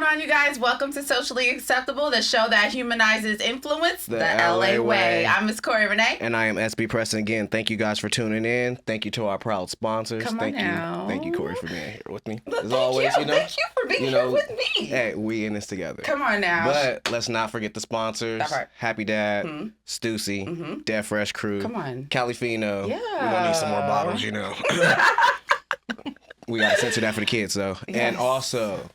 on, you guys? Welcome to Socially Acceptable, the show that humanizes influence the LA way. I'm Miss Corrie Renee. And I am SB Preston again. Thank you guys for tuning in. Thank you to our proud sponsors. Thank you, Corrie, for being here with me. Thank you for being here with me. Hey, we in this together. Come on now. But let's not forget the sponsors. Happy Dad, Stussy, Dead Fresh Crew. Come on. Califino. Yeah. We're going to need some more bottles, We got to censor that for the kids, though. Yes. And also...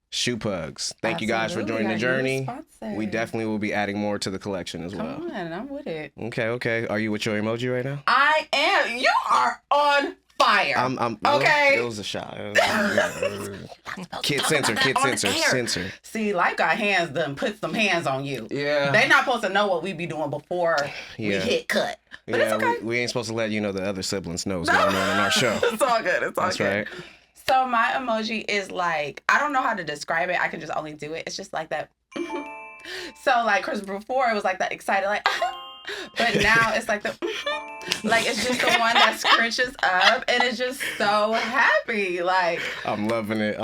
Shoe Pugs. Thank you guys for joining the journey. We definitely will be adding more to the collection as well. Come on, I'm with it. Okay. Are you with your emoji right now? I am. You are on fire. I'm okay. It was a shot. Kid censor. See, life got hands done put some hands on you. Yeah. They not supposed to know what we be doing before we hit cut. But it's okay. We ain't supposed to let the other siblings know what's going on in our show. It's all good. It's all That's good. right. So my emoji is like, I don't know how to describe it. I can just only do it. It's just like that. So like, cause before it was like that excited, like, but now it's like the, like it's just the one that scrunches up and it's just so happy. Like I'm loving it.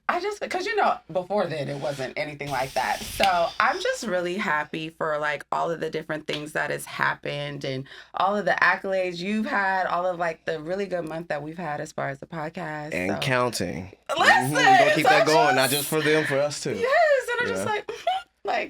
I just, cause before then it wasn't anything like that. So I'm just really happy for like all of the different things that has happened and all of the accolades you've had, all of like the really good month that we've had as far as the podcast. And counting. Listen. We're gonna keep that going, not just for them, for us too. Yes, and I'm just like,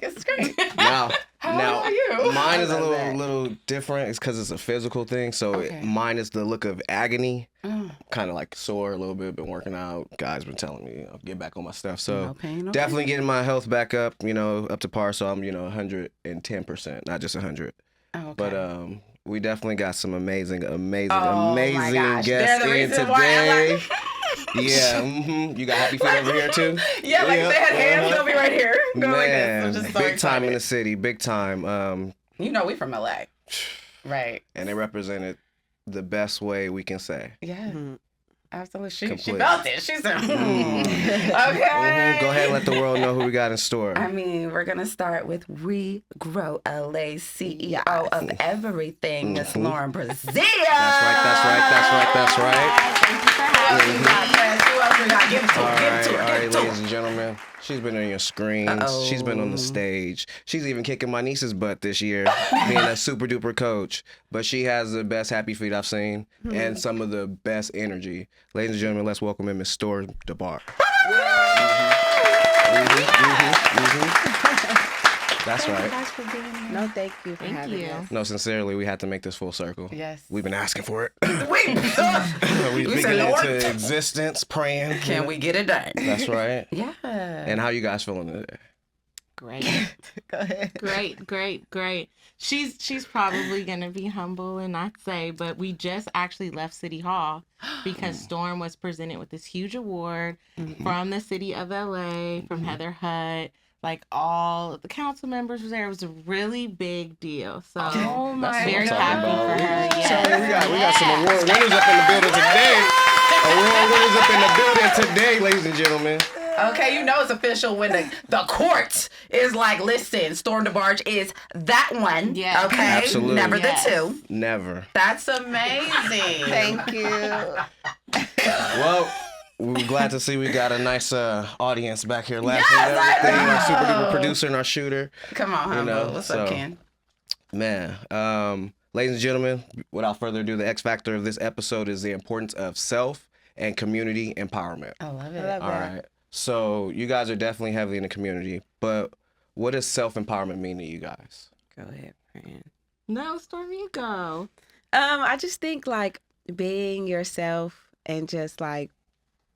it's great. Now, How are you? Mine is a little different. It's because it's a physical thing. So mine is the look of agony. Kind of like sore a little bit. Been working out. Guys been telling me, get back on my stuff. So no pain, definitely getting my health back up. Up to par. So I'm 110%, not just 100. Okay. But we definitely got some amazing guests in today. Yeah, You got happy feet over here too? Yeah, like they had hands, they'll be right here. Man, just so big time in the city, big time. We from LA, right? And they represented the best way we can say. Yeah, absolutely. She felt it. She said, okay. Go ahead and let the world know who we got in store. I mean, we're gonna start with Regrow LA CEO of everything, Miss Lauren Brazille. That's right. Thank you for having me. Who else we got? Give it to her. All right, ladies and gentlemen. She's been on your screens. She's been on the stage. She's even kicking my niece's butt this year, being a super duper coach. But she has the best happy feet I've seen and some of the best energy. Ladies and gentlemen, let's welcome in Miss Storm DeBarge. That's right. Thank you guys for being here. No, thank you for having us. No, sincerely, we had to make this full circle. Yes. We've been asking for it. We've been getting into existence, praying. Can we get it done? That's right. Yeah. And how you guys feeling today? Great. Go ahead. Great. She's probably gonna be humble and not say, but we just actually left City Hall because Storm was presented with this huge award from the city of LA, from Heather Hutt. Like all the council members were there. It was a really big deal. So very happy for her. So we got some award winners up in the building today. Award winners up in the building today, ladies and gentlemen. Okay, it's official when the court is like, listen, Storm DeBarge is that one. Yeah. Okay. Absolutely. Never the two. Never. That's amazing. Thank you. Well, we're glad to see we got a nice audience back here laughing at everything. Our super duper producer and our shooter. Come on, what's up, Ken? Man, ladies and gentlemen, without further ado, the X factor of this episode is the importance of self and community empowerment. I love it. All right. So you guys are definitely heavily in the community, but what does self-empowerment mean to you guys? Go ahead, Fran. No, Storm, you go. I just think like being yourself and just like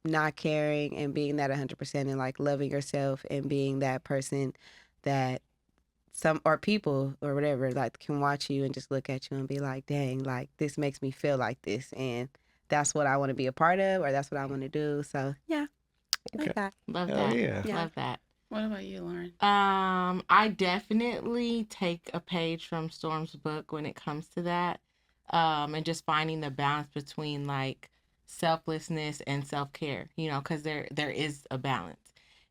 not caring and being that 100% and like loving yourself and being that person that people or whatever like can watch you and just look at you and be like, dang, like this makes me feel like this and that's what I want to be a part of or that's what I want to do. So yeah. Okay. Like that. Love Hell that. yeah. Love that. What about you, Lauren? I definitely take a page from Storm's book when it comes to that. And just finding the balance between like selflessness and self-care, because there is a balance.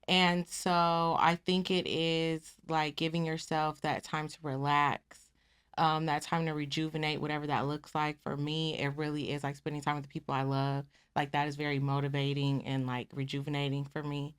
And so I think it is like giving yourself that time to relax, that time to rejuvenate, whatever that looks like. For me, it really is like spending time with the people I love. Like that is very motivating and like rejuvenating for me.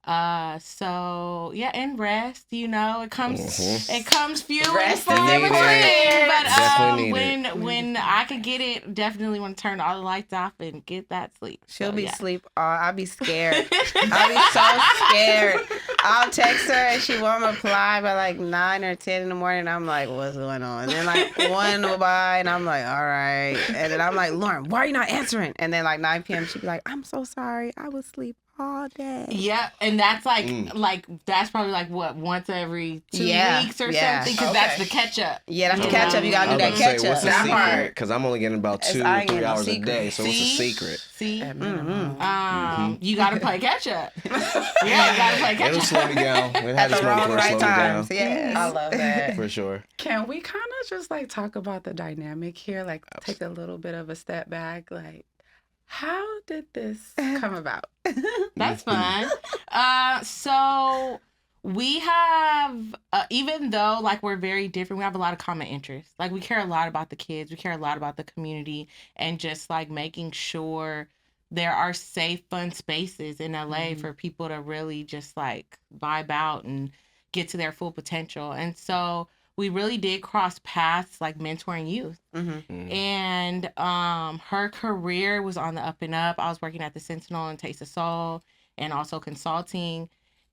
So yeah, and rest, it comes few and Rest far is between. important. But Definitely need when I could get it, definitely want to turn all the lights off and get that sleep. She'll So, be yeah. asleep. I'll be scared. I'll be so scared. I'll text her and she won't reply by like 9 or 10 in the morning. I'm like, what's going on? And then like 1 will by and I'm like, all right. And then I'm like, Lauren, why are you not answering? And then like 9 p.m. she'd be like, I'm so sorry. I was asleep all day. Yeah, and that's like that's probably like what, once every 2 weeks or something, because that's the catch up. Yeah, that's the catch up. You gotta do that catch up. What's the secret? Because I'm only getting about 2 or 3 hours a day, so what's the secret? See, you gotta play catch up. Yeah, you gotta play catch up. It'll slow me down. It At has the to wrong slow right me times. down. Yes. I love that. For sure. Can we kind of just like talk about the dynamic here? Like take a little bit of a step back. Like, how did this come about? That's fun. So we have, even though like we're very different, we have a lot of common interests. Like we care a lot about the kids. We care a lot about the community and just like making sure there are safe, fun spaces in LA for people to really just like vibe out and get to their full potential. And so we really did cross paths like mentoring youth. And her career was on the up and up. I was working at the Sentinel and Taste of Soul and also consulting.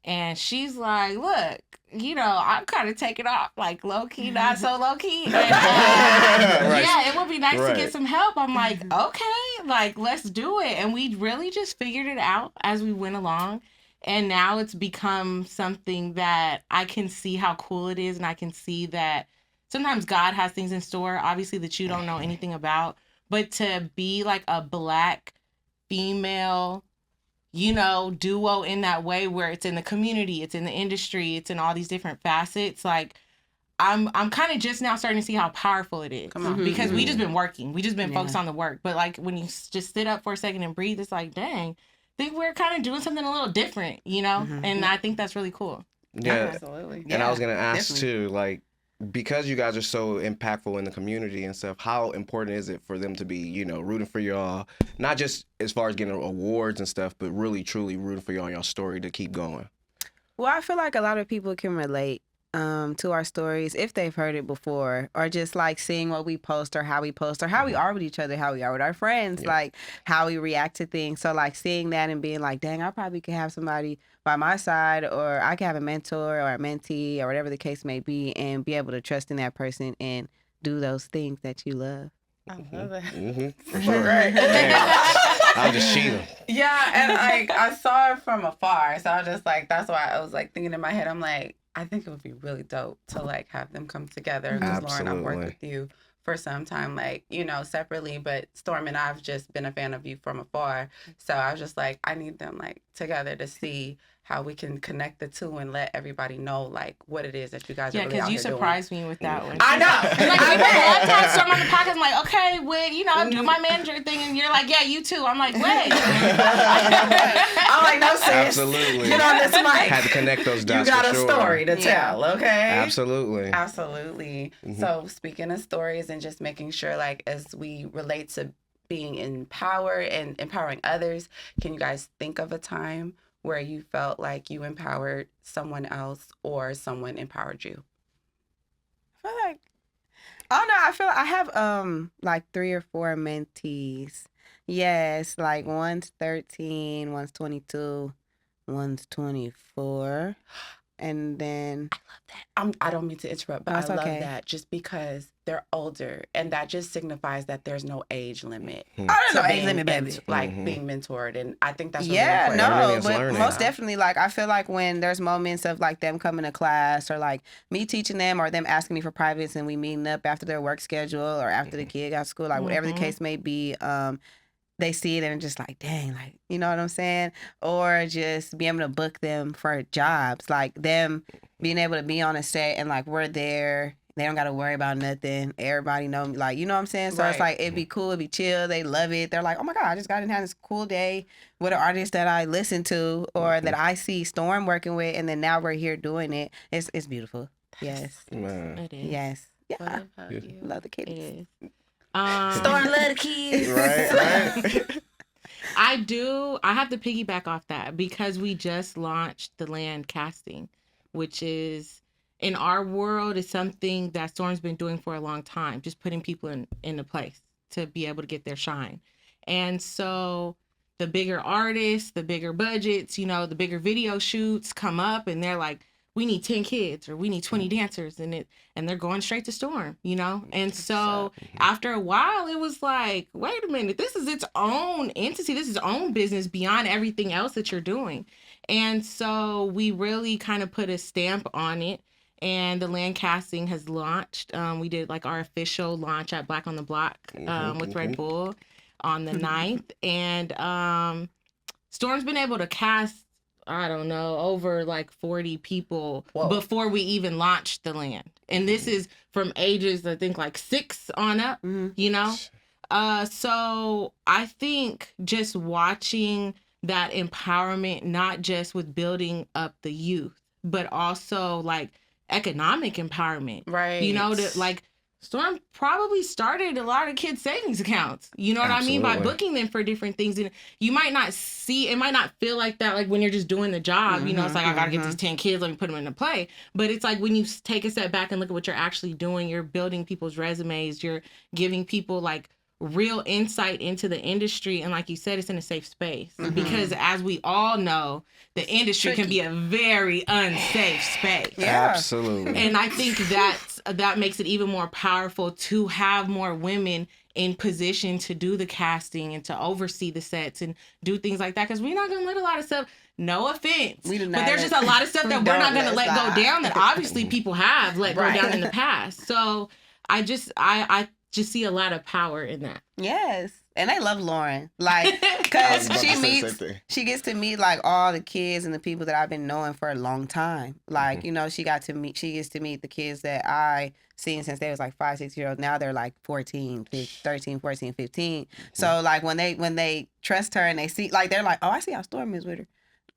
And she's like, look, I'm kind of taking off like low key, not so low key. And, yeah, it would be nice to get some help. I'm like, okay, like let's do it. And we really just figured it out as we went along. And now it's become something that I can see how cool it is. And I can see that sometimes God has things in store, obviously, that you don't know anything about. But to be like a Black female, duo in that way where it's in the community, it's in the industry, it's in all these different facets, like I'm kind of just now starting to see how powerful it is. Because we just been working. We just been focused on the work. But like when you just sit up for a second and breathe, it's like, dang, I think we're kind of doing something a little different, And I think that's really cool. Yeah, absolutely. And I was gonna ask too, like, because you guys are so impactful in the community and stuff, how important is it for them to be, rooting for y'all, not just as far as getting awards and stuff, but really truly rooting for y'all and y'all story to keep going? Well, I feel like a lot of people can relate to our stories if they've heard it before, or just like seeing what we post or how we post or how we are with each other, how we are with our friends, like how we react to things. So like seeing that and being like, dang, I probably could have somebody by my side, or I could have a mentor or a mentee or whatever the case may be, and be able to trust in that person and do those things that you love. I love that. For sure. Right. I'll just cheat them. Yeah, and like I saw it from afar, so I was just like, that's why I was like thinking in my head, I'm like, I think it would be really dope to like have them come together. Because Lauren, I've worked with you for some time, like, separately, but Storm and I've just been a fan of you from afar. So I was just like, I need them like together to see how we can connect the two and let everybody know like what it is that you guys are really out here doing. Yeah, because you surprised me with that one. I know. Like we spent a lot of time Storm on the podcast. I'm like, okay, I do my manager thing, and you're like, yeah, you too. I'm like, wait. I'm like, no, sis. Absolutely. Get on this mic. Had to connect those dots. You got for a sure. story to tell, okay? Absolutely. So speaking of stories and just making sure, like, as we relate to being empowered and empowering others, can you guys think of a time where you felt like you empowered someone else or someone empowered you? I feel like, I feel like I have like 3 or 4 mentees. Yes, like one's 13, one's 22, one's 24. And then I love that. I don't mean to interrupt, but I love that just because they're older, and that just signifies that there's no age limit. I don't know age limit, baby. Being mentored, and I think that's really important. But most definitely, like I feel like when there's moments of like them coming to class, or like me teaching them, or them asking me for privates, and we meeting up after their work schedule or after the kid got to school, like whatever the case may be. They see it and just like, dang, like, you know what I'm saying? Or just be able to book them for jobs, like them being able to be on a set and like we're there. They don't got to worry about nothing. Everybody know me, like, you know what I'm saying? So it's like, it'd be cool, it'd be chill. They love it. They're like, oh my God, I just got to have this cool day with an artist that I listen to or that I see Storm working with. And then now we're here doing it. It's beautiful. Yes. Man. It is. Yes. Yeah. What about you? Love the kids. It is. Storm love the kids. Right. I do. I have to piggyback off that because we just launched the land casting, which is in our world is something that Storm's been doing for a long time, just putting people in a place to be able to get their shine. And so the bigger artists, the bigger budgets, you know, the bigger video shoots come up and they're like, we need 10 kids or we need 20 dancers and they're going straight to Storm, you know? And so after a while it was like, wait a minute, this is its own entity. This is its own business beyond everything else that you're doing. And so we really kind of put a stamp on it. And the land casting has launched. We did like our official launch at Black on the Block with Red Bull on the 9th. And Storm's been able to cast, I don't know, over like 40 people before we even launched the land. And this is from ages, I think like 6 on up, you know? So I think just watching that empowerment, not just with building up the youth, but also like economic empowerment, right? You know, that like Storm probably started a lot of kids' savings accounts. You know what I mean? By booking them for different things. And you might not see, it might not feel like that, like when you're just doing the job, you know, it's like, I got to get these 10 kids, let me put them into play. But it's like when you take a step back and look at what you're actually doing, you're building people's resumes, you're giving people like real insight into the industry. And like you said, it's in a safe space because as we all know, the industry can be a very unsafe space. Yeah. Absolutely. And I think that makes it even more powerful to have more women in position to do the casting and to oversee the sets and do things like that. Because we're not going to let a lot of stuff, no offense, but there's just a lot of stuff that we're not going to let go down that obviously people have let go down in the past. So I just see a lot of power in that. Yes. And I love Lauren, like, because she gets to meet like all the kids and the people that I've been knowing for a long time. Like, you know, she gets to meet the kids that I seen since they was like 5, 6 years old. Now they're like 14, 13, 14, 15. So like when they trust her and they see, like, they're like, oh, I see how Storm is with her.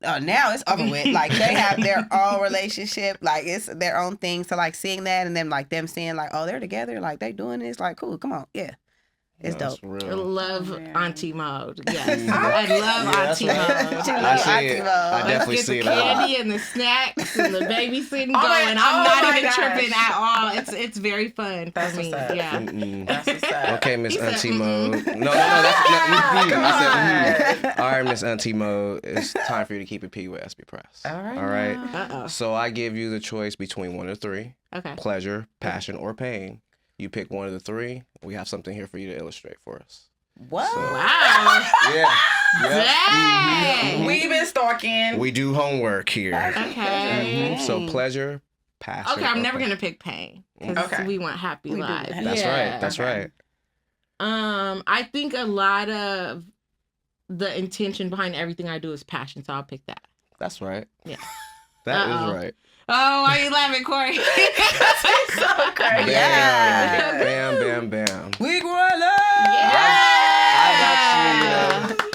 Now it's over with. Like, they have their own relationship. Like, it's their own thing. So like seeing that and then like them seeing like, oh, they're together. Like, they doing this. Like, cool. Come on. Yeah. It's dope. I love Auntie Mode. Yes. I love Auntie Mode. She loves Auntie Mode. I definitely see it. The candy and the snacks and the babysitting going. I'm not even tripping at all. It's very fun for me. Yeah. That's what's up. Okay, Miss Auntie Mode. No, that's not. I said, all right, Miss Auntie Mode. It's time for you to keep it P with SB Press. All right. All right. So I give you the choice between 1 or 3. Okay. Pleasure, passion, or pain. You pick one of the 3. We have something here for you to illustrate for us. What? So, wow. Yeah. Dang. We've been stalking. We do homework here. Okay. So pleasure, passion. Okay, I'm never pain. gonna pick pain because we want happy lives. That's right. That's right. I think a lot of the intention behind everything I do is passion, so I'll pick that. That's right. Yeah. That is right. Oh, why are you laughing, Corrie? That's so crazy. Bam. We growing up.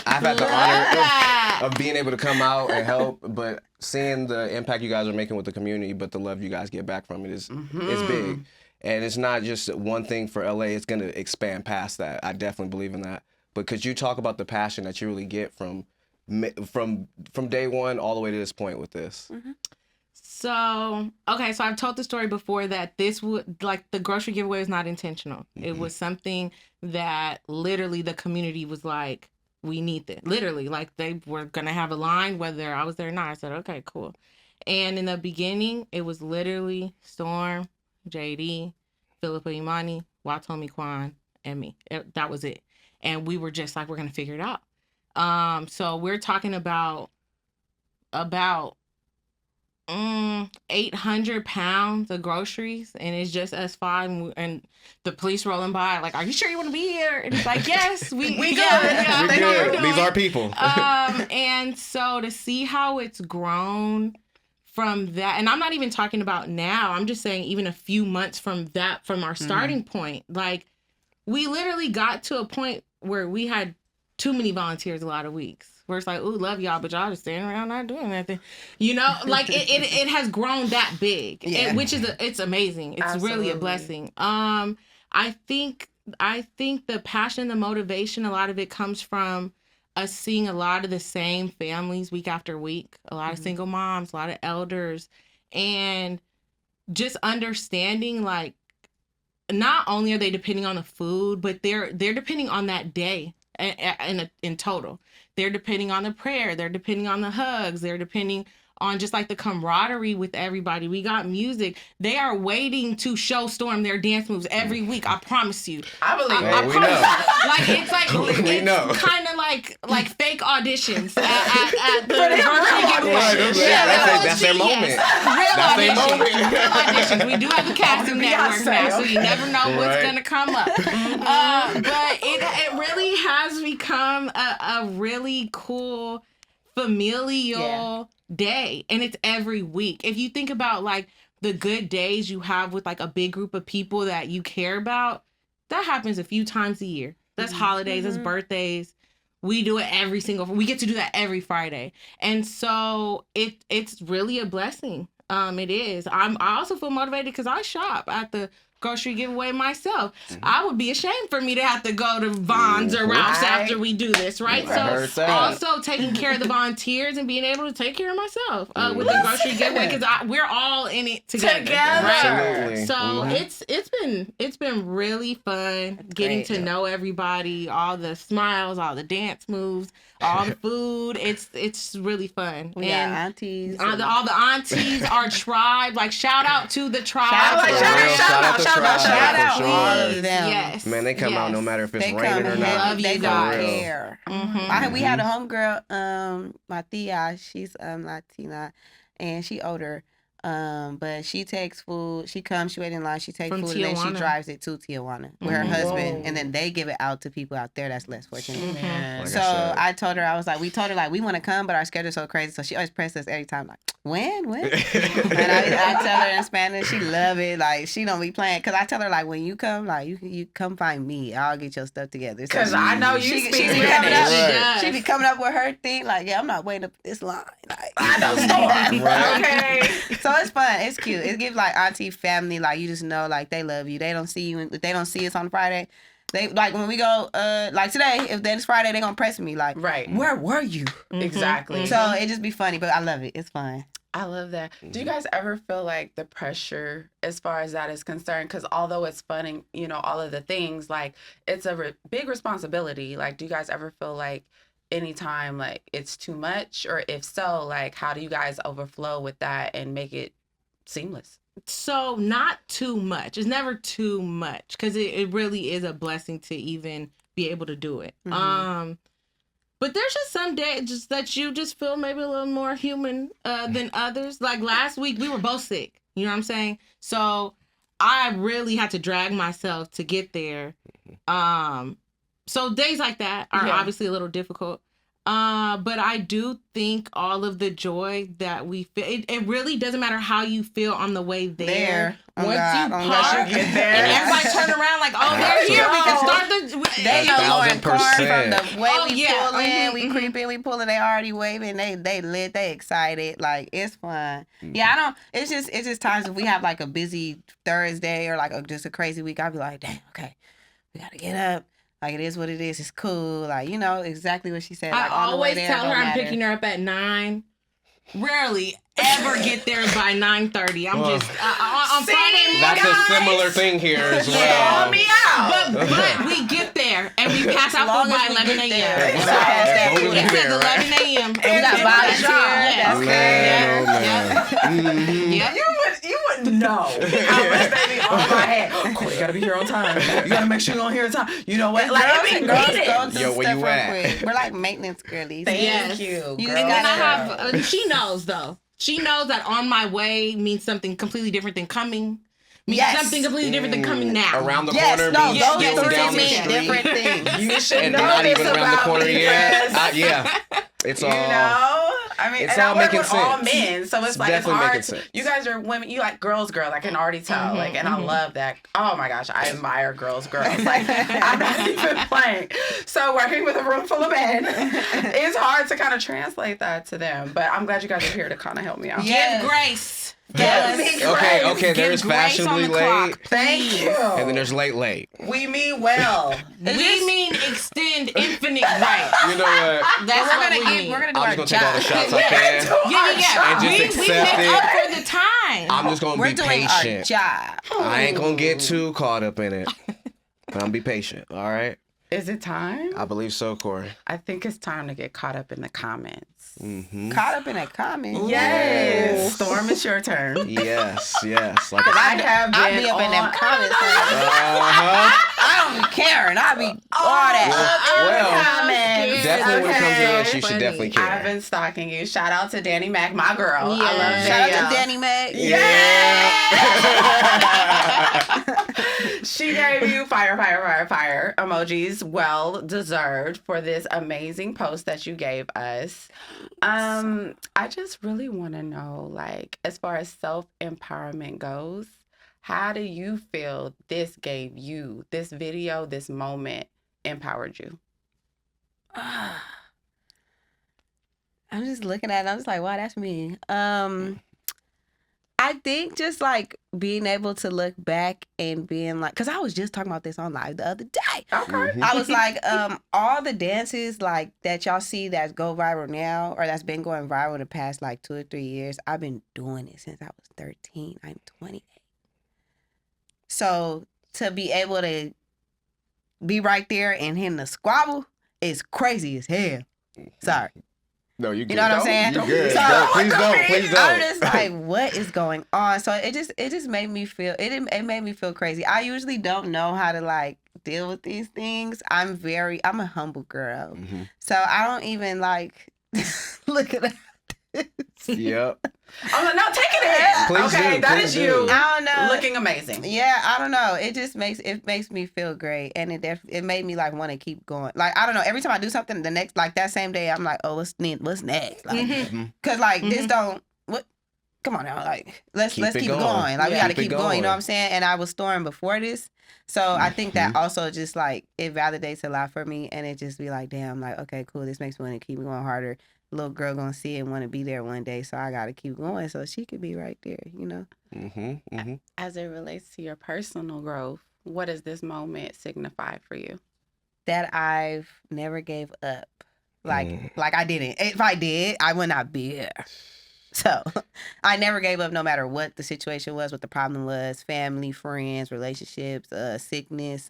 I've had the honor of being able to come out and help, but seeing the impact you guys are making with the community, but the love you guys get back from it is big. And it's not just one thing for LA, it's gonna expand past that. I definitely believe in that. But could you talk about the passion that you really get from day one all the way to this point with this? So I've told the story before that this would, like, the grocery giveaway was not intentional. It was something that literally the community was like, we need this. Literally, like, they were going to have a line whether I was there or not. I said, okay, cool. And in the beginning, it was literally Storm, JD, Philippa Imani, Watomi Kwan, and me. That was it. And we were just like, we're going to figure it out. So we're talking about 800 pounds of groceries, and it's just us 5, and the police rolling by like, are you sure you want to be here? And it's like, yes, we good. Yeah, we good. These are people. And so to see how it's grown from that, and I'm not even talking about now, I'm just saying even a few months from our starting point, like, we literally got to a point where we had too many volunteers a lot of weeks. Where it's like, ooh, love y'all, but y'all just standing around not doing nothing. You know, like it has grown that big, which is it's amazing. It's really a blessing. I think the passion, the motivation, a lot of it comes from us seeing a lot of the same families week after week, a lot of single moms, a lot of elders, and just understanding like not only are they depending on the food, but they're depending on that day in total. They're depending on the prayer. They're depending on the hugs. They're depending on just like the camaraderie with everybody. We got music. They are waiting to show Storm their dance moves every week. I promise you. I believe it. I know. Like it's like We know. it's kind of like fake auditions at the virtual giveaway. That's their moment. That's their moment. Real auditions. We do have a casting network now, so you never know what's gonna come up. But it really has become a really cool familial day, and it's every week. If you think about like the good days you have with like a big group of people that you care about, that happens a few times a year. That's holidays, that's birthdays. We do it we get to do that every Friday. And so it's really a blessing. It is. I also feel motivated because I shop at the grocery giveaway myself. I would be ashamed for me to have to go to Vons or Ralph's after we do this, right? So also taking care of the volunteers and being able to take care of myself with the grocery giveaway, because we're all in it together. Right? Absolutely. So it's been really fun getting to know everybody, all the smiles, all the dance moves, all the food. It's really fun. We got aunties. All the aunties, our tribe. Like shout out to the tribe. Shout out all of them. Yes. Man, they come out no matter if it's raining or not. Love you They guys. don't care. We had a homegirl, my tia, she's Latina, and she older. But she takes food. She comes, she wait in line, she takes From food, Tijuana. and then she drives it to Tijuana with her husband, and then they give it out to people out there that's less fortunate. Man. So I told her, we told her like we want to come, but our schedule's so crazy. So she always presses us every time, like when. And I tell her in Spanish, she love it. Like she don't be playing, cause I tell her like when you come, like you come find me, I'll get your stuff together. So Because I know you she speak be coming up. Spanish. She be coming up with her thing, like I'm not waiting up this line. Like I know Storm. Right. Okay. So it's fun. It's cute. It gives like auntie family, like you just know like they love you. They don't see you. If they don't see us on Friday, they like when we go like today. If then it's Friday, they gonna press me like, Right. where were you? Exactly. So it just be funny, but I love it. It's fun. I love that. Do you guys ever feel like the pressure as far as that is concerned? Because although it's fun and, you know, all of the things, like, it's a big responsibility. Like, do you guys ever feel like anytime, like, it's too much? Or if so, like, how do you guys overflow with that and make it seamless? So not too much. It's never too much, because it really is a blessing to even be able to do it. But there's just some days just that you just feel maybe a little more human than others. Like last week, we were both sick. You know what I'm saying? So I really had to drag myself to get there. So days like that are obviously a little difficult. But I do think all of the joy that we feel, it really doesn't matter how you feel on the way there. Once you park, you get there. and everybody turn around like, oh, they're here. We can start the. They know more in car from 1000%. the way we yeah. pull in, we creep in, we pull in. They already waving. They lit. They excited. Like it's fun. Yeah, I don't. It's just times if we have like a busy Thursday or like just a crazy week, I'll be like, damn, okay, we gotta get up. Like, it is what it is. It's cool. Like, you know, exactly what she said. Like, I always tell her I'm picking her up at 9. Rarely ever get there by 9:30. I'm just on Friday morning. That's a similar thing here as well. Call me out. But we get there and we pass out Long food by as we 11 get a.m. there. So As long as we it says there, 11 a.m. We got volunteers. Yes. Man. You wouldn't know how much they be on my head. Corey, you gotta be here on time. You gotta make sure you're on here on time. You know what? Like, it be Girls needed. go through Yo, where stuff you real at? quick. We're like maintenance girlies. Thank Yes. you. You girl. And then I gotta- have, she knows though. She knows that on my way means something completely different than coming. Means something completely different than coming now. Around the Yes, corner, no, means those going three down the mean street. different things. You should And know not this even around the about corner me, yet. Chris. Yeah. It's all. You know, I mean, It's and I all work making with all sense. men, so it's like it's definitely hard. making sense. You guys are women. You like girls. I can already tell. Like, and I love that. Oh my gosh, I admire girls. Like, I'm not even playing. So working with a room full of men, it's hard to kind of translate that to them. But I'm glad you guys are here to kind of help me out. Yes. Give grace. Yes. Okay. There is fashionably late. Thank you. And then there's late. We mean well. We mean extend infinite rights. You know what? That's what we mean. We're gonna do I'm our just gonna take all the job. shots I can. Yeah. And just We accept make it. up for the time. I'm just gonna We're be doing our patient. job. I ain't gonna get too caught up in it. But I'm gonna be patient. All right. Is it time? I believe so, Corey. I think it's time to get caught up in the comments. Mm-hmm. Caught up in a comment. Yes. Storm, it's your turn. Yes. Like I have been I'll be up in them comments. uh-huh. I don't be caring. I be all that. Well, comments. definitely when it comes to Okay. us, you should definitely care. I've been stalking you. Shout out to Danny Mac, my girl. I love Yeah. Shout Danielle. out to Danny Mac. Yeah. She gave you fire emojis, well deserved for this amazing post that you gave us. I just really want to know, like, as far as self-empowerment goes, how do you feel this gave you, this video, this moment empowered you? I'm just looking at it. I'm just like, wow, that's me. I think just like being able to look back and being like, because I was just talking about this on live the other day. Okay. I was like, all the dances like that y'all see that go viral now, or that's been going viral the past like 2 or 3 years, I've been doing it since I was 13. I'm 28. So to be able to be right there and hitting the squabble is crazy as hell. Sorry. No, you good. You know what I'm saying? You good. So- No, please don't. I'm just like, what is going on? So it just made me feel it made me feel crazy. I usually don't know how to like deal with these things. I'm a humble girl. Mm-hmm. So I don't even like look at that. Yep. I'm like, no, take it in. Please okay, do, that please is do. you I don't know. looking amazing. Yeah, I don't know. It just makes me feel great, and it made me like want to keep going. Like I don't know. Every time I do something, the next like that same day, I'm like, oh, what's next? Like, cause like this don't what. Come on now, like let's keep it going. Like we got to keep going. You know what I'm saying? And I was Storm before this, so I think that also just like it validates a lot for me, and it just be like, damn, like okay, cool. This makes me want to keep going harder. Little girl gonna see it and want to be there one day, so I gotta keep going so she could be right there, you know. As it relates to your personal growth, what does this moment signify for you? That I've never gave up, like I didn't. If I did, I would not be here. So I never gave up, no matter what the situation was, what the problem was, family, friends, relationships, sickness,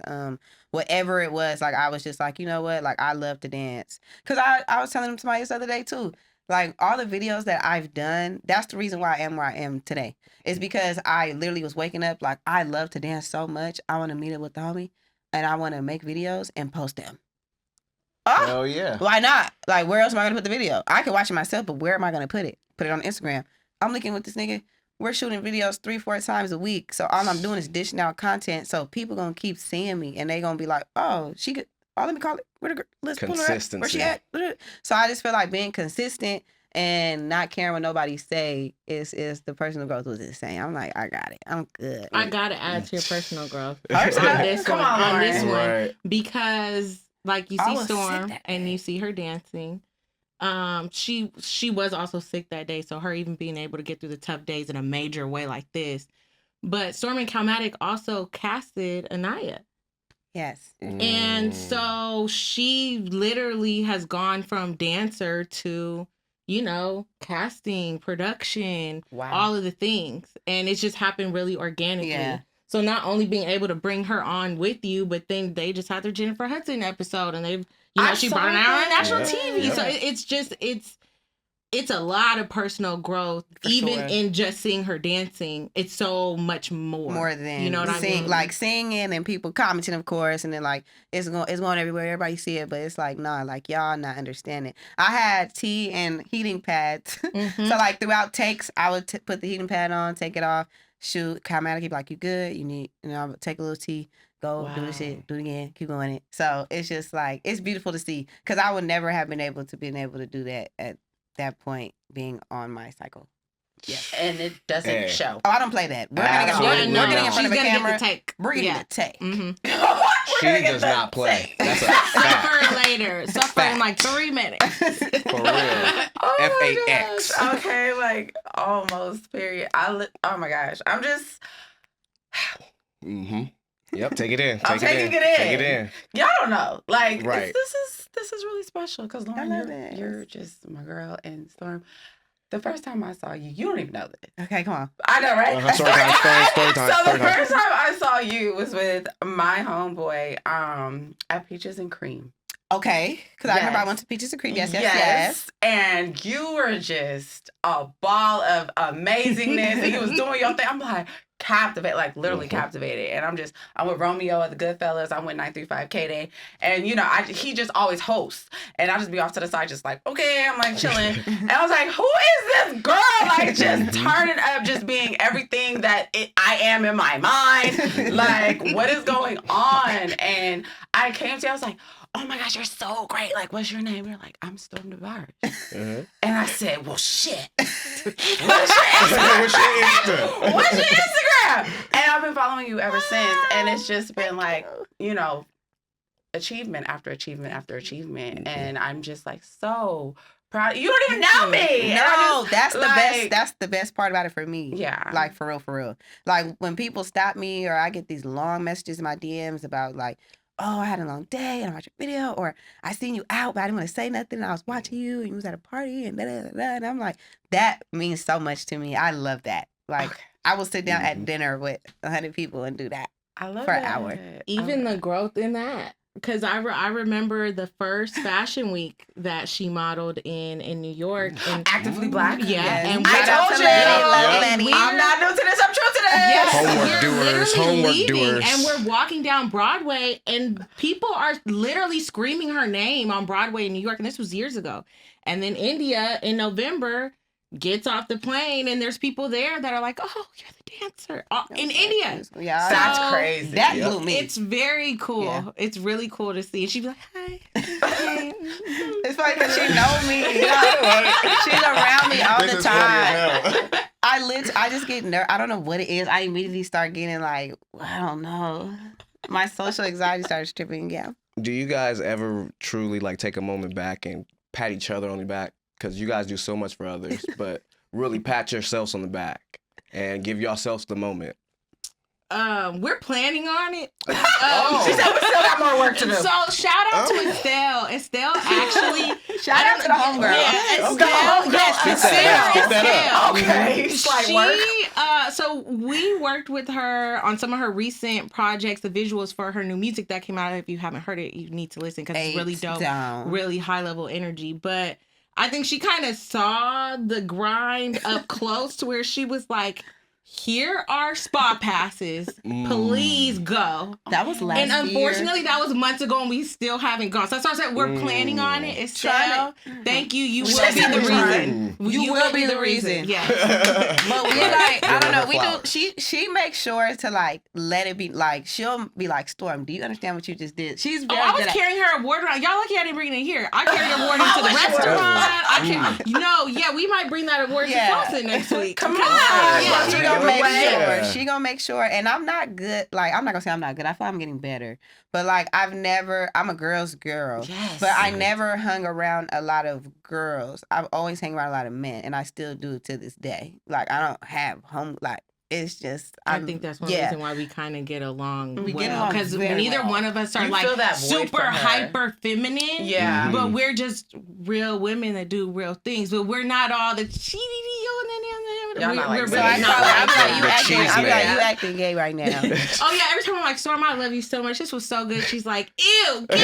whatever it was. Like I was just like, you know what? Like I love to dance. Cause I was telling somebody this other day too. Like all the videos that I've done, that's the reason why I am where I am today. It's because I literally was waking up like I love to dance so much. I want to meet up with the homie, and I want to make videos and post them. Oh, Hell yeah. why not? Like, where else am I gonna put the video? I can watch it myself, but where am I gonna put it? Put it on Instagram. I'm looking with this nigga. We're shooting videos 3-4 times a week. So all I'm doing is dishing out content. So people gonna keep seeing me, and they gonna be like, oh, she could. Oh, let me call it. Let's pull her up. Where she at? So I just feel like being consistent and not caring what nobody say is the personal growth was insane. I'm like, I got it. I'm good. I gotta add to your personal growth Personal? on this Come one. on, On this Lauren. one, Right. because like you I see was sick Storm that and day. you see her dancing. She was also sick that day, so her even being able to get through the tough days in a major way like this. But Storm and Calmatic also casted Anaya. Yes. And so she literally has gone from dancer to, you know, casting, production, Wow. all of the things. And it's just happened really organically. Yeah. So not only being able to bring her on with you, but then they just had their Jennifer Hudson episode, and they've, you know, I she saw brought her out on that. national Yeah. TV. Yeah. So it's just, it's a lot of personal growth. For Even sure. in just seeing her dancing, it's so much more Than you know what I mean? Like singing and people commenting, of course, and then like it's going everywhere. Everybody see it, but it's like nah, like y'all not understanding. I had tea and heating pads, Mhm. so like throughout takes, I would put the heating pad on, take it off, shoot, come out, keep like you good, you need, you know, I would take a little tea, go do the Wow. shit, do it again, keep going it. So it's just like it's beautiful to see, because I would never have been able to do that at that point, being on my cycle. Yeah. And it doesn't Hey. show. Oh, I don't play that. We're Absolutely getting in front of a She's gonna camera. get the take. We're getting Yeah. the take. Mhm. She does not play. That's a fact. Suffer later. Suffer in like 3 minutes. For real. Oh my FAX. gosh. Okay, like almost. Period. Oh my gosh. I'm just. Mm-hmm. Yep. Take it in. I'm taking it in. Take it in. Y'all don't know. Like Right. this is really special because Lauren, you're just my girl. And Storm, the first time I saw you, you don't even know this. Okay, come on. I know, right? Story time. So the first time I saw you was with my homeboy at Peaches and Cream. Okay, because I remember I Yes. went to Peaches and Cream. Yes. And you were just a ball of amazingness. And you was doing your thing. I'm like, captivated, like literally captivated. And I'm with Romeo at the Goodfellas. I'm with 935 K-Day. And, you know, he just always hosts. And I'll just be off to the side, just like, okay, I'm like chilling. And I was like, who is this girl? Like just turning up, just being everything that I am in my mind. Like, what is going on? And I came to you, I was like, oh my gosh, you're so great. Like, what's your name? You're like, I'm Storm DeBarge. And I said, well, shit. What's your Instagram? What's your Instagram? And I've been following you ever since. And it's just been like, you know, achievement after achievement after achievement. And I'm just like so proud. You don't even know me. No, that's the like, best. That's the best part about it for me. Yeah. Like for real. Like when people stop me or I get these long messages in my DMs about like, oh, I had a long day and I watched your video, or I seen you out, but I didn't want to say nothing. And I was watching you and you was at a party and and I'm like, that means so much to me. I love that. Like I will sit down at dinner with 100 people and do that. I love for an that. hour. Even the growth in that. Because I remember the first fashion week that she modeled in New York. And, Actively Black. Yeah. Yes. And I told you. I'm not new to this. I'm true to this. Yes, Homework we're doers. leaving, and we're walking down Broadway, and people are literally screaming her name on Broadway in New York, and this was years ago. And then India in November gets off the plane, and there's people there that are like, "Oh, you're the dancer in India." Yeah, So That's crazy. that blew me. It's very cool. Yeah. It's really cool to see. And she'd be like, "Hi." Hi. It's funny because she knows me. You know? She's around me all the time. I just get nervous. I don't know what it is. I immediately start getting like, I don't know. My social anxiety starts tripping. Yeah. Do you guys ever truly like take a moment back and pat each other on the back? Because you guys do so much for others, but really pat yourselves on the back and give yourselves the moment. We're planning on it. She said we still got more work to do. So shout out to Estelle. Estelle actually. Shout out to the homegirl. Yeah, Estelle. Okay. Slight work. So we worked with her on some of her recent projects, the visuals for her new music that came out. If you haven't heard it, you need to listen because it's really dope, really high level energy. But I think she kind of saw the grind up close to where she was like, here are spa passes. Please go. That was last year. And unfortunately, that was months ago, and we still haven't gone. So that's why I said we're planning on it. Estelle, thank you. You will be the reason. You will be the reason. Yeah. But we like, I don't know. We do. She makes sure to like let it be like. She'll be like, Storm, do you understand what you just did? She's very I was good at. carrying her award around. Y'all lucky I didn't bring it in here. I carried her award into the restaurant. We might bring that award to Fawcett next week. Come on. Yeah, she gonna make Yeah. sure. She gonna make sure. And I'm not good. Like, I'm not gonna say I'm not good. I feel I'm getting better. But like, I'm a girl's girl. Yes. But I never hung around a lot of girls. I've always hung around a lot of men, and I still do to this day. Like, I don't have home. Like, it's just. I think that's one reason why we kind of get along. We get along because very neither well. one of us are You like feel that void super from her. hyper feminine. Yeah. But we're just real women that do real things. But we're not all the Y'all not like we're that. really So not I'm like like, that. you acting gay right now. Oh yeah, every time I'm like, Storm, I love you so much. This was so good. She's like, ew, gay.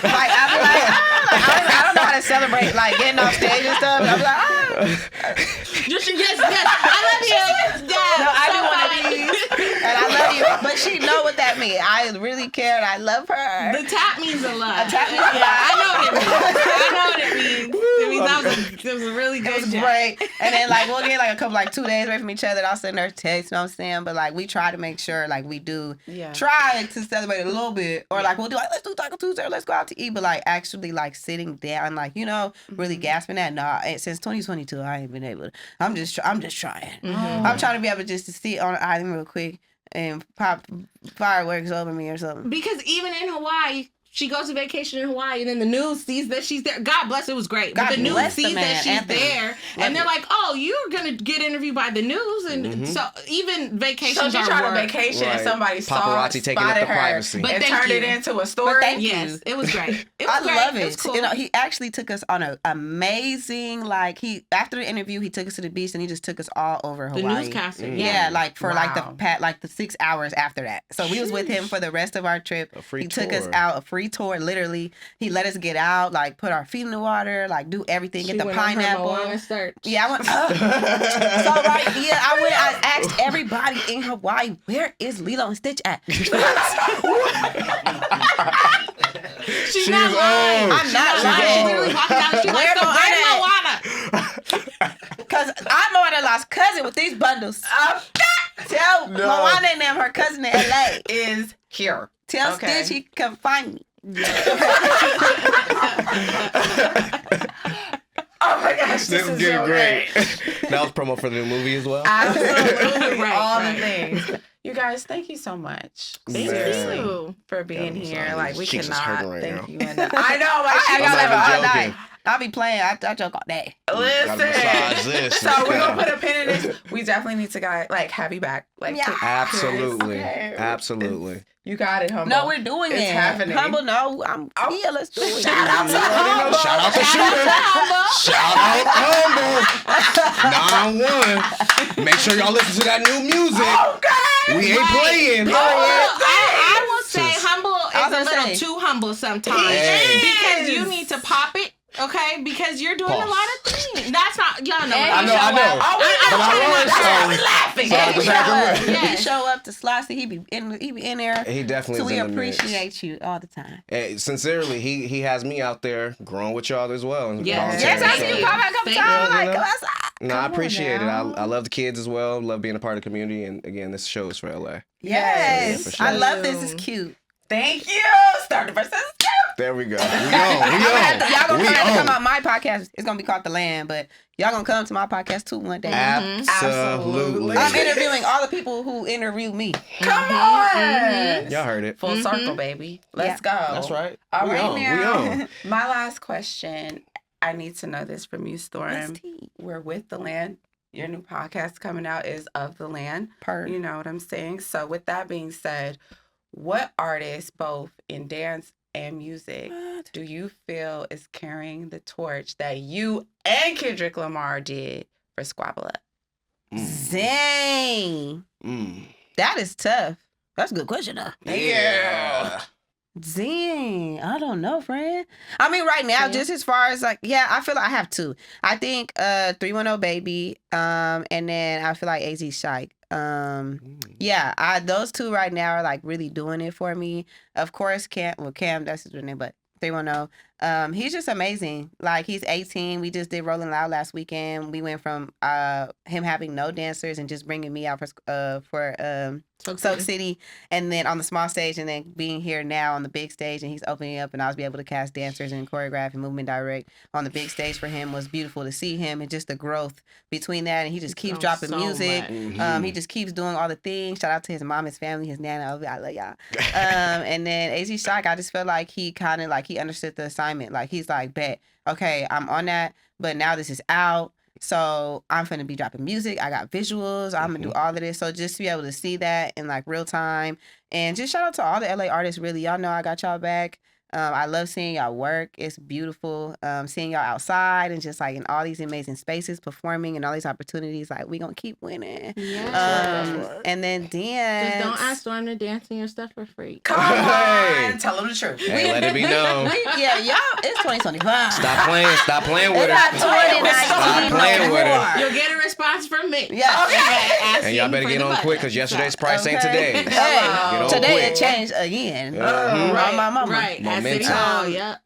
Like, I'm like, I don't know how to celebrate like getting off stage and stuff. I'm like, yes, I love you. Yeah, no, I do one of these, and I love you. But she know what that means. I really care, and I love her. The tap means a lot. A tap means a lot. Yeah, I know what it means. It means that was a really good It was job. great. And then like we'll get like a couple 2 days away from each other. And I'll send her text, you know what I'm saying? But like we try to make sure like we do try to celebrate a little bit. Or like we'll do like, let's do Taco Tuesday or let's go out to eat. But like actually like sitting down, like, you know, really gasping at. No, since 2022 I ain't been able to. I'm just trying. I'm trying to be able just to sit on an island real quick and pop fireworks over me or something. Because even in Hawaii, she goes to vacation in Hawaii, and then the news sees that she's there. God bless, it was great. God but the news bless the sees man, that she's Anthony. there, and they're like, "Oh, you're gonna get interviewed by the news," and so even vacations So she are tried work. to vacation and somebody Paparazzi taking up spotted the her privacy. and But turned it into a story. Yes, it was great. It was I great. love It it. was cool. You know, he actually took us on an amazing, like, after the interview, he took us to the beach and he just took us all over the Hawaii. newscaster. Yeah, like for Wow. like the 6 hours after that. So we was with him for the rest of our trip. A free He took us tour. out, a free tour, literally. He let us get out, like put our feet in the water, like do everything, She get the went on her pineapple. Moana search. Yeah, I went. So right, yeah, I asked everybody in Hawaii, where is Lilo and Stitch at? She's not lying. I'm not She's lying. literally walking down the street like, Where "So where's Moana?" Moana?" Cause I'm Moana lost cousin with these bundles. Tell Moana and them, her cousin in LA. Is here. Tell Okay. Stitch he can find me. Oh my gosh, this is getting so great. That was promo for the new movie as well. Absolutely, Right, all right. the things. You guys, thank you so much. Thank Man. you. For being I'm here. sorry, Like we cheeks is cannot hurting right thank now. you enough. I know, like I she y'all not ever even all joking. night. I'll be playing. I joke all day. Gotta massage listen. this. So we're gonna put a pin in this. We definitely need to have you back. Like Yeah. Absolutely. Okay. Absolutely. You got it, Humble. No, we're doing It's it. happening. Humble, no. Yeah, let's do it. Shout out to You already know. Humble. Shout out to Shooter. Shout out Humble. 9-1. Make sure y'all listen to that new music. Okay. We ain't playing. I will say Sis. humble I is was a gonna little say. too humble sometimes. Hey. Because you need to pop it, okay? Because you're doing a Pause. lot of things. That's not, y'all know. And what I I'm know, I saying. know. Oh, we But I know. was, That's why we so- laughing. so I was back and Yes. He show up to Slossie. He be in there. He definitely So is we in the mix. appreciate you all the time. Hey, sincerely, he has me out there growing with y'all as well. and Yes. volunteering, Yes, I so- see you pop out a couple Thank times. you. Like, come outside. No, I Come on appreciate it. now. I love the kids as well. Love being a part of the community. And again, this show is for LA. Yes, for sure. I love this. It's cute. Thank you. Start the versus. There we go. We Y'all gonna we have to own. come on my podcast. It's gonna be called The Land, but y'all gonna come to my podcast too one day. Absolutely. I'm interviewing all the people who interviewed me. Come on. Y'all heard it. Full circle, baby. Let's go. That's right. All we right own. now. We own. My last question. I need to know this from you, Storm. Let's tea. We're with The Land. Your new podcast coming out is Of the Land. Per. You know what I'm saying? So with that being said, what artist, both in dance and music, do you feel is carrying the torch that you and Kendrick Lamar did for Squabble Up? Zang. That is tough. That's a good question, though. Yeah. Zing. I don't know, friend. I mean, right now, Yeah. just as far as like, yeah, I feel like I have two. I think 310 Baby, and then I feel like AZ Shike. Yeah, those two right now are like really doing it for me. Of course, Cam, that's his real name, but 310. He's just amazing. Like, he's 18. We just did Rolling Loud last weekend. We went from him having no dancers and just bringing me out for Soak City, and then on the small stage, and then being here now on the big stage, and he's opening up, and I was able to cast dancers and choreograph and movement direct on the big stage for him. Was beautiful to see him, and just the growth between that, and he just keeps dropping so music. much. He just keeps doing all the things. Shout out to his mom, his family, his nana. I love y'all. And then AZ Shock, I just felt like he kind of like he understood the assignment. Like, he's like, bet, okay, I'm on that, but now this is out. So I'm finna be dropping music. I got visuals. I'm gonna do all of this. So just to be able to see that in like real time, and just shout out to all the LA artists. Really, y'all know I got y'all back. I love seeing y'all work. It's beautiful. Seeing y'all outside and just like in all these amazing spaces performing and all these opportunities. Like, we gonna keep winning. Yeah. And then dance. Just don't ask Storm to dance in your stuff for free. Come Hey. on. Tell them the truth. Hey, let it be known. Yeah, y'all. It's 2025. Stop playing. Stop playing with It's her. not 2019 Stop playing with her. You'll get a response from me. Yeah. Okay. And y'all better get on quick, because yesterday's price ain't Okay. today. Hey, Get on today quick. it changed again. Mhm. Right, my mama. Right. At City Momentum. Hall. Yep.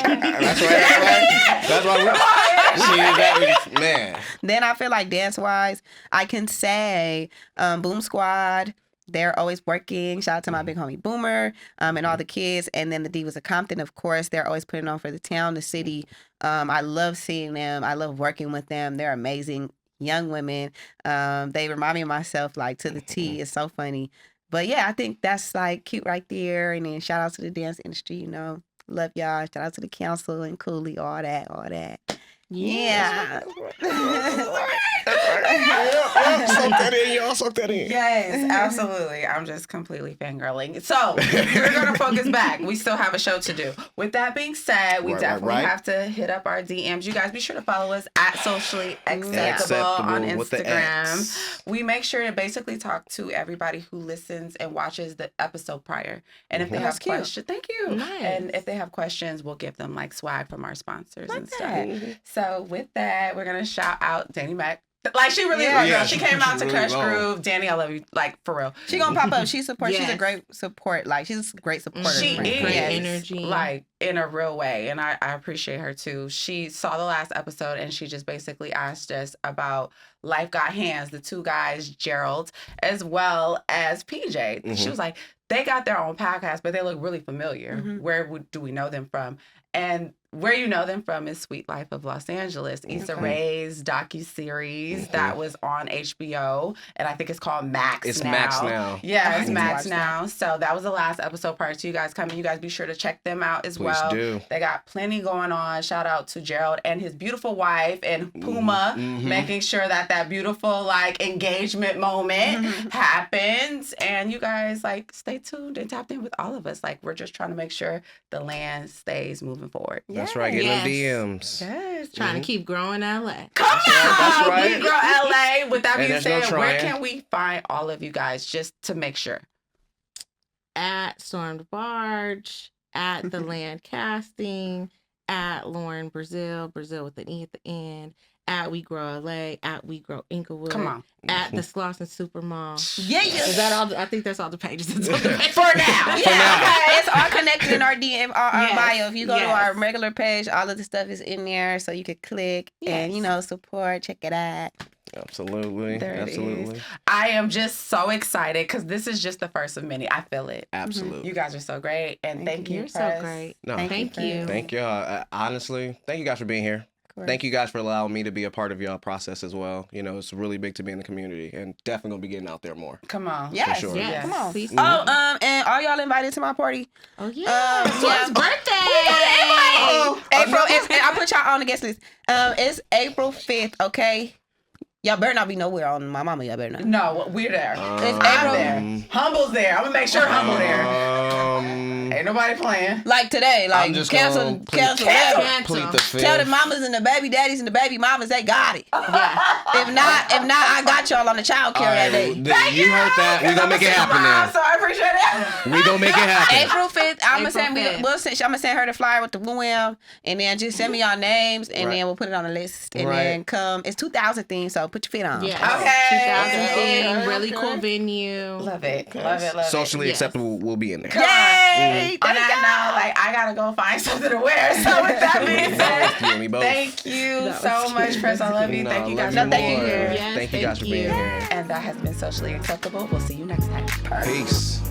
That's right. That's why we needed that. Man. Then I feel like dance wise, I can say Boom Squad. They're always working. Shout out to my big homie Boomer, and all the kids. And then the Divas of Compton, of course. They're always putting on for the town, the city. I love seeing them. I love working with them. They're amazing. young women. They remind me of myself like to the T. It's so funny. But yeah, I think that's like cute right there. And then shout out to the dance industry, you know. Love y'all. Shout out to the council and Cooley, all that. Yeah. Soak that in, y'all. Soak that in. Yes, absolutely. I'm just completely fangirling. So we're going to focus back. We still have a show to do. With that being said, we definitely have to hit up our DMs. You guys be sure to follow us at SociallyXceptable on Instagram. We make sure to basically talk to everybody who listens and watches the episode prior. And if they have questions, thank you. Nice. And if they have questions, we'll give them like swag from our sponsors and stuff. So with that, we're going to shout out Danny Mac. Like, she really is our girl. She came out to Crush Groove. Danny, I love you. Like, for real. She gonna pop up. She supports. She's a great support. Like, she's a great supporter. She is. Great energy. Like, in a real way. And I appreciate her, too. She saw the last episode, and she just basically asked us about Life Got Hands, the two guys, Gerald, as well as PJ. Mm-hmm. She was like, they got their own podcast, but they look really familiar. Mm-hmm. Where do we know them from? And where you know them from is Sweet Life of Los Angeles, Issa Rae's docuseries that was on HBO, and I think it's called Max now. It's Max now. Yeah, it's Max now. So that was the last episode prior to you guys coming. You guys be sure to check them out as well. Do. They got plenty going on. Shout out to Gerald and his beautiful wife and Puma, making sure that beautiful like engagement moment happens. And you guys like stay tuned and tapped in with all of us. Like, we're just trying to make sure the land stays moving forward. That's right. Get them DMs. Yes. Trying to keep growing LA. Come on. That's right. We grow LA. With that being said, no where can we find all of you guys just to make sure? At Storm DeBarge, at The Land Casting, at Lauren Brazille with an E at the end, at We Grow LA, at We Grow Inglewood. Come on. At The Slauson Supermom. Yeah. Is that all? I think that's all the pages. That's all the pages. For now. Okay. It's all connected in our DM, our bio. If you go to our regular page, all of the stuff is in there, so you could click and, you know, support, check it out. Absolutely. Absolutely. I am just so excited because this is just the first of many. I feel it. Absolutely. You guys are so great. And thank you. You're so great. No, thank you. Thank y'all. Honestly, thank you guys for being here. Thank you guys for allowing me to be a part of y'all process as well. You know, it's really big to be in the community and definitely gonna be getting out there more. Come on. Yes. For sure. Yes. Come on. Please. And are y'all invited to my party? Oh, yeah. It's birthday. April. And I put y'all on the guest list. It's April 5th, okay? Y'all better not be nowhere on my mama. Y'all better not. No, we're there. It's I'm April. there. Humble's there. I'm gonna make sure Humble there. Ain't nobody playing. Like today, like I'm just cancel. plead the fifth. Tell the mamas and the baby daddies and the baby mamas they got it. If not, I got y'all on the child care that day. You heard that? We gonna make it happen then. So I appreciate it. We gonna make it happen. April 5th, I'm April gonna send her the flyer with the blue M, and then just send me y'all names, and then we'll put it on the list, and then come. It's 2000 themes, so put your feet on. Yeah. Okay. 2000 theme, really cool venue. Love it. Love it. Socially acceptable will be in there. Yay! And I know, like, I gotta go find something to wear. So with that being said, thank you so much, Chris. I love you. Thank you guys for being here. Yes, thank you guys for being here. And that has been Socially Acceptable. We'll see you next time. Peace.